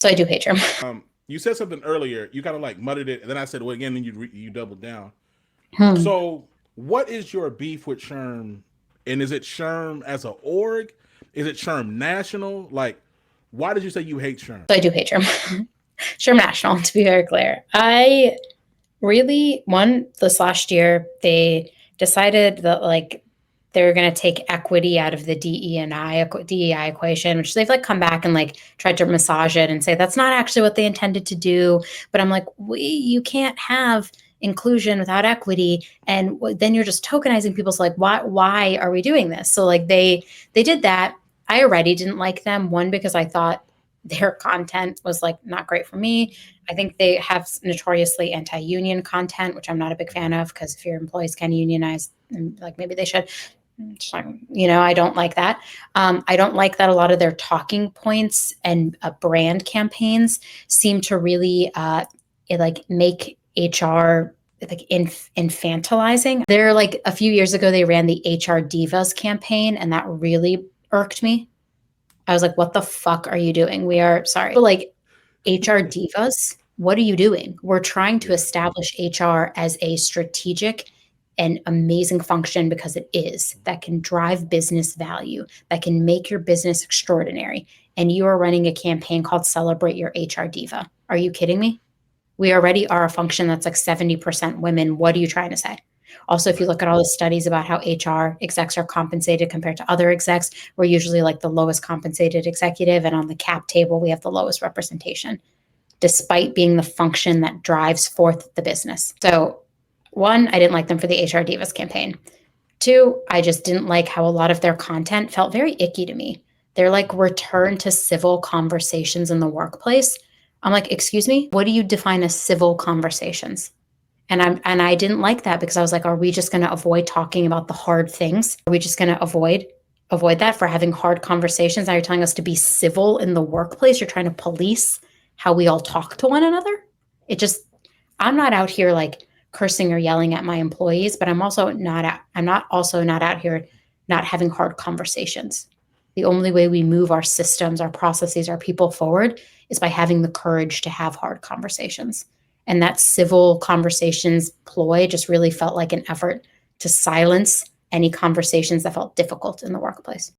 So I do hate SHRM. You said something earlier. You kind of like muttered it, and then I said, "Well, again." Then you doubled down. Hmm. So, what is your beef with SHRM? And is it SHRM as a org? Is it SHRM national? Like, why did you say you hate SHRM? So I do hate SHRM. SHRM National, to be very clear. I really, this last year, they decided that like they're going to take equity out of the DEI equation, which they've like come back and like tried to massage it and say that's not actually what they intended to do. But I'm like, you can't have inclusion without equity, and then you're just tokenizing people. So like, why are we doing this? So like they did that. I already didn't like them. One, because I thought their content was like not great for me. I think they have notoriously anti-union content, which I'm not a big fan of, because if your employees can unionize, like maybe they should. I don't like that. I don't like that a lot of their talking points and brand campaigns seem to really like make HR like infantilizing. They're like a few years ago they ran the HR Divas campaign, and that really irked me. I was like, what the fuck are you doing? We are sorry. But like HR divas, what are you doing? We're trying to Yeah. establish HR as a strategic and amazing function, because it is, that can drive business value, that can make your business extraordinary. And you are running a campaign called Celebrate Your HR Diva. Are you kidding me? We already are a function that's like 70% women. What are you trying to say? Also, if you Right. look at all the studies about how HR execs are compensated compared to other execs, we're usually like the lowest compensated executive. And on the cap table, we have the lowest representation, despite being the function that drives forth the business. So, one, I didn't like them for the HR Divas campaign. Two, I just didn't like how a lot of their content felt very icky to me. They're like return to civil conversations in the workplace. I'm like, excuse me, what do you define as civil conversations? And I didn't like that, because I was like, are we just going to avoid talking about the hard things? Are we just going to avoid that for having hard conversations? Now you're telling us to be civil in the workplace. You're trying to police how we all talk to one another. It just, I'm not out here like cursing or yelling at my employees, but I'm not also not out here not having hard conversations. The only way we move our systems, our processes, our people forward is by having the courage to have hard conversations. And that civil conversations ploy just really felt like an effort to silence any conversations that felt difficult in the workplace.